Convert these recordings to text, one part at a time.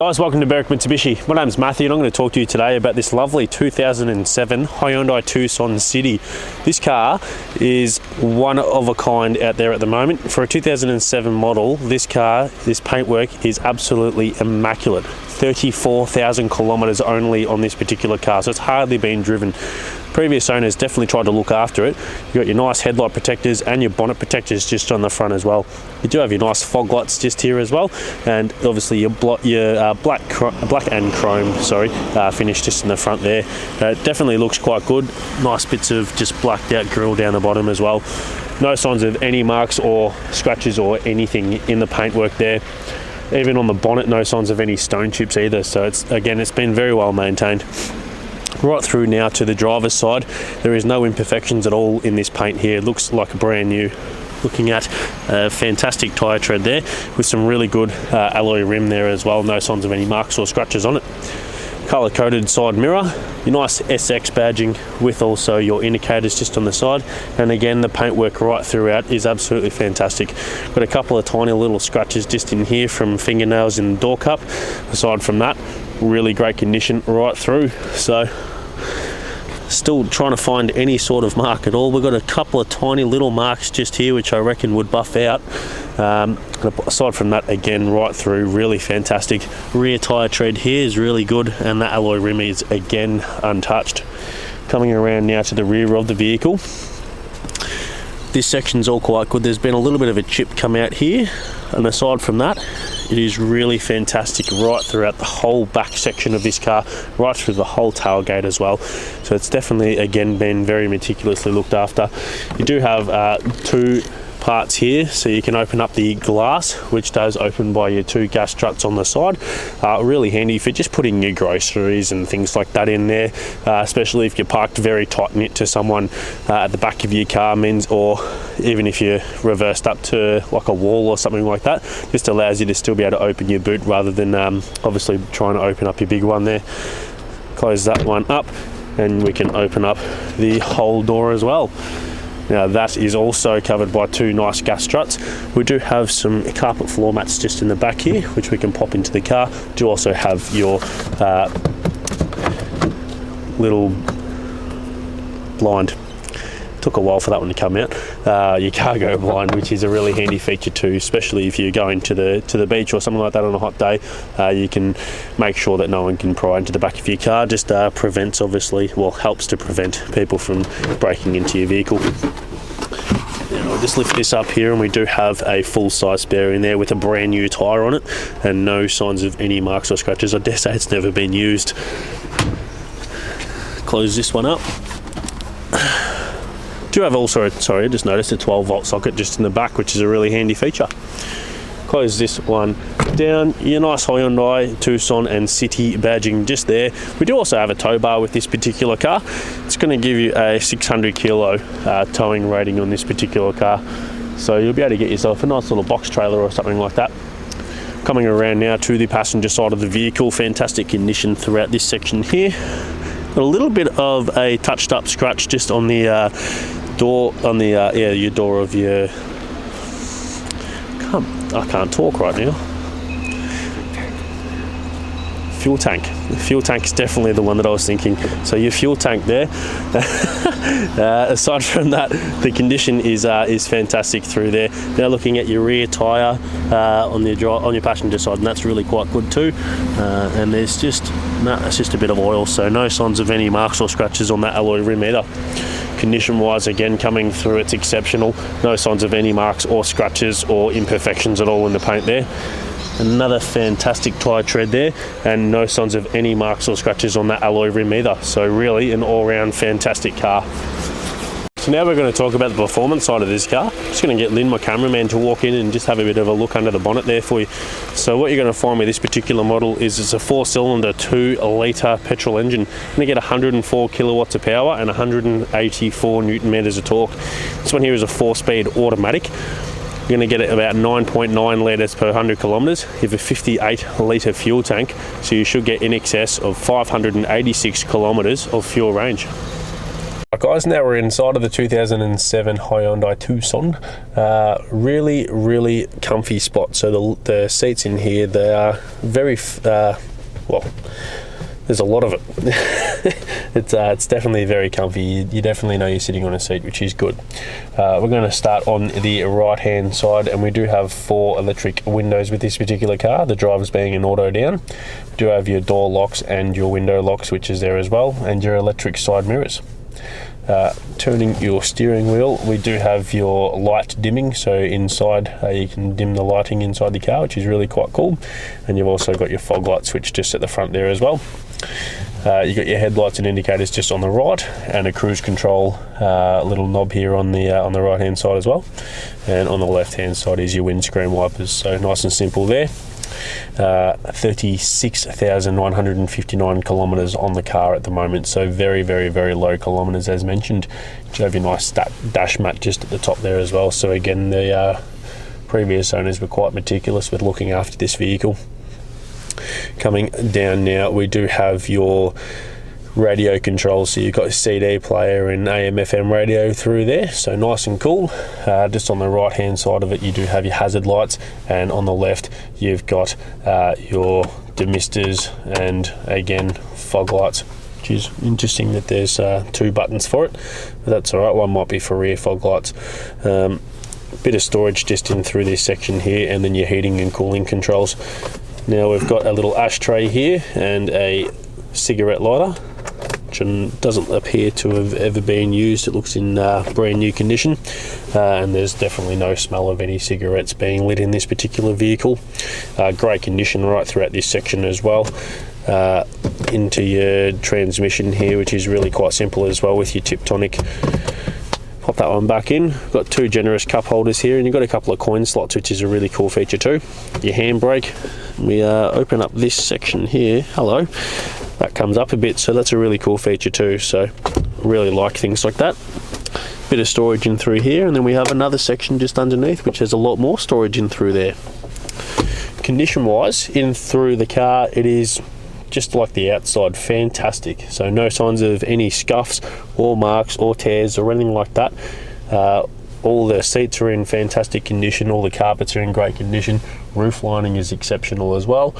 Guys, welcome to Berwick Mitsubishi. My name's Matthew and I'm going to talk to you today about this lovely 2007 Hyundai Tucson City. This car is one of a kind out there at the moment. For a 2007 model, this paintwork is absolutely immaculate. 34,000 kilometres only on this particular car, so it's hardly been driven. Previous owners definitely tried to look after it. You've got your nice headlight protectors and your bonnet protectors just on the front as well. You do have your nice fog lights just here as well, and obviously your black and chrome finish just in the front there. It definitely looks quite good. Nice bits of just blacked out grille down the bottom as well. No signs of any marks or scratches or anything in the paintwork there. Even on the bonnet, no signs of any stone chips either. So it's been very well maintained. Right through now to the driver's side, there is no imperfections at all in this paint here. It looks like brand new. Looking at a fantastic tyre tread there with some really good alloy rim there as well. No signs of any marks or scratches on it. Colour coded side mirror, your nice SX badging with also your indicators just on the side, and again the paintwork right throughout is absolutely fantastic. Got a couple of tiny little scratches just in here from fingernails in the door cup. Aside from that, really great condition right through. So still trying to find any sort of mark at all. We've got a couple of tiny little marks just here which I reckon would buff out. Aside from that, again right through, really fantastic. Rear tyre tread here is really good, and that alloy rim is again untouched. Coming around now to the rear of the vehicle, this section's all quite good. There's been a little bit of a chip come out here, and aside from that, it is really fantastic right throughout the whole back section of this car, right through the whole tailgate as well. So it's definitely again been very meticulously looked after. You do have two parts here, so you can open up the glass, which does open by your two gas struts on the side. Really handy for just putting your groceries and things like that in there, especially if you're parked very tight knit to someone at the back of your car, or even if you're reversed up to like a wall or something like that. Just allows you to still be able to open your boot rather than obviously trying to open up your big one there. Close that one up and we can open up the whole door as well. Now that is also covered by two nice gas struts. We do have some carpet floor mats just in the back here, which we can pop into the car. Do also have your little blind. Took a while for that one to come out. Your cargo blind, which is a really handy feature too, especially if you're going to the beach or something like that on a hot day. You can make sure that no one can pry into the back of your car. Just helps to prevent people from breaking into your vehicle. Now I'll just lift this up here, and we do have a full-size spare in there with a brand new tyre on it, and no signs of any marks or scratches. I dare say it's never been used. Close this one up. Do have also, I just noticed a 12-volt socket just in the back, which is a really handy feature. Close this one down. Your nice Hyundai Tucson and City badging just there. We do also have a tow bar with this particular car. It's going to give you a 600 kilo towing rating on this particular car, so you'll be able to get yourself a nice little box trailer or something like that. Coming around now to the passenger side of the vehicle, fantastic condition throughout this section here. Got a little bit of a touched up scratch just on the door, on the your door of your, I can't talk right now. Fuel tank. The fuel tank is definitely the one that I was thinking. So your fuel tank there. Aside from that, the condition is fantastic through there. Now looking at your rear tyre on your passenger side, and that's really quite good too. And there's just a bit of oil, so no signs of any marks or scratches on that alloy rim either. Condition wise, again coming through, it's exceptional. No signs of any marks or scratches or imperfections at all in the paint there. Another fantastic tyre tread there, and no signs of any marks or scratches on that alloy rim either. So really an all-round fantastic car. So now we're going to talk about the performance side of this car. Just going to get Lynn, my cameraman, to walk in and just have a bit of a look under the bonnet there for you. So what you're going to find with this particular model is it's a 4-cylinder 2-litre petrol engine. You're going to get 104 kilowatts of power and 184 newton meters of torque. This one here is a 4-speed automatic. You're going to get about 9.9 litres per 100 kilometres. You have a 58 litre fuel tank, so you should get in excess of 586 kilometres of fuel range. Guys, now we're inside of the 2007 Hyundai Tucson. Really comfy spot. So the seats in here, they are very well, there's a lot of it. It's definitely very comfy. You definitely know you're sitting on a seat, which is good. We're going to start on the right hand side, and we do have 4 electric windows with this particular car, the driver's being an auto down. You do have your door locks and your window locks, which is there as well, and your electric side mirrors. Turning your steering wheel, we do have your light dimming, so inside you can dim the lighting inside the car, which is really quite cool. And you've also got your fog light switch just at the front there as well. You've got your headlights and indicators just on the right, and a cruise control little knob here on the right hand side as well. And on the left hand side is your windscreen wipers, so nice and simple there. 36,159 kilometres on the car at the moment, so very low kilometres as mentioned. You have your nice dash mat just at the top there as well. So again, the previous owners were quite meticulous with looking after this vehicle. Coming down now, we do have your radio controls, so you've got a CD player and AM FM radio through there, so nice and cool. Just on the right hand side of it, you do have your hazard lights, and on the left you've got your demisters and again fog lights, which is interesting that there's 2 buttons for it, but that's alright. One might be for rear fog lights. Bit of storage just in through this section here, and then your heating and cooling controls. Now we've got a little ashtray here and a cigarette lighter, which doesn't appear to have ever been used. It looks in brand new condition, and there's definitely no smell of any cigarettes being lit in this particular vehicle. Great condition right throughout this section as well. Into your transmission here, which is really quite simple as well with your Tiptronic. Pop that one back in. Got 2 generous cup holders here, and you've got a couple of coin slots, which is a really cool feature too. Your handbrake. We open up this section here. Hello. That comes up a bit, so that's a really cool feature too. So really like things like that. Bit of storage in through here, and then we have another section just underneath, which has a lot more storage in through there. Condition wise, in through the car, it is just like the outside, fantastic. So no signs of any scuffs or marks or tears or anything like that. All the seats are in fantastic condition, all the carpets are in great condition, roof lining is exceptional as well.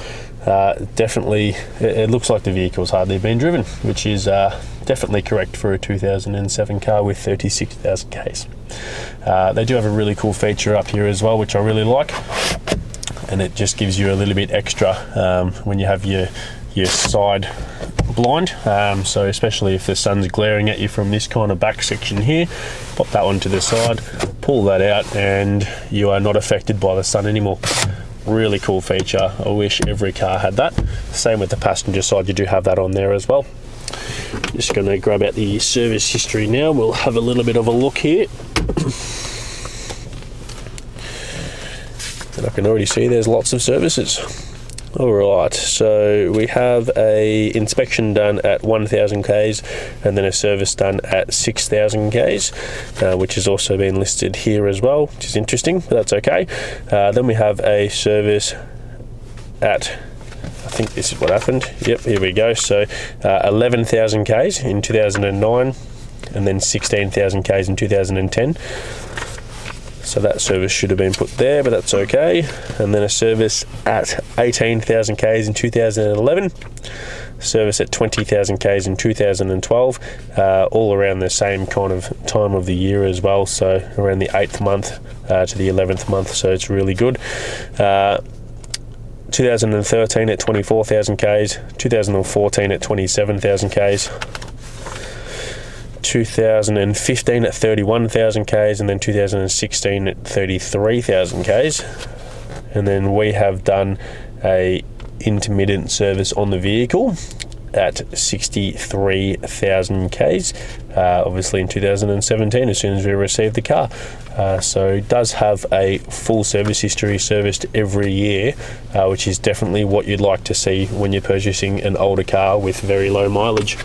Definitely, it looks like the vehicle's hardly been driven, which is definitely correct for a 2007 car with 36,000 Ks. They do have a really cool feature up here as well, which I really like, and it just gives you a little bit extra when you have your side blind, so especially if the sun's glaring at you from this kind of back section here, pop that one to the side, pull that out, and you are not affected by the sun anymore. Really cool feature. I wish every car had that. Same with the passenger side, you do have that on there as well. Just going to grab out the service history now. We'll have a little bit of a look here. And I can already see there's lots of services. Alright, so we have a inspection done at 1,000 Ks and then a service done at 6,000 Ks, which has also been listed here as well, which is interesting, but that's okay. Then we have a service at, I think this is what happened, yep, here we go, so 11,000 Ks in 2009 and then 16,000 Ks in 2010. So that service should have been put there, but that's okay. And then a service at 18,000 Ks in 2011, service at 20,000 Ks in 2012, all around the same kind of time of the year as well, so around the 8th month to the 11th month, so it's really good. 2013 at 24,000 Ks, 2014 at 27,000 Ks, 2015 at 31,000 Ks, and then 2016 at 33,000 Ks. And then we have done a intermittent service on the vehicle at 63,000 Ks, obviously in 2017 as soon as we received the car. So it does have a full service history, serviced every year, which is definitely what you'd like to see when you're purchasing an older car with very low mileage.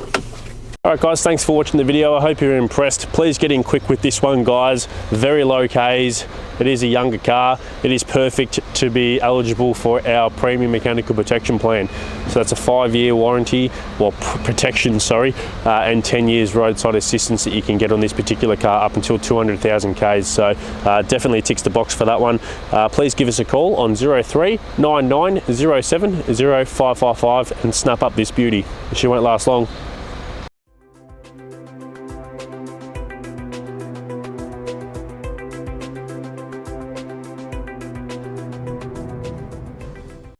Alright guys, thanks for watching the video. I hope you're impressed. Please get in quick with this one, guys. Very low Ks. It is a younger car. It is perfect to be eligible for our premium mechanical protection plan. So that's a 5-year warranty, well, protection, sorry, and 10 years roadside assistance that you can get on this particular car up until 200,000 Ks. So definitely ticks the box for that one. Please give us a call on 03 9907 0555 and snap up this beauty. She won't last long.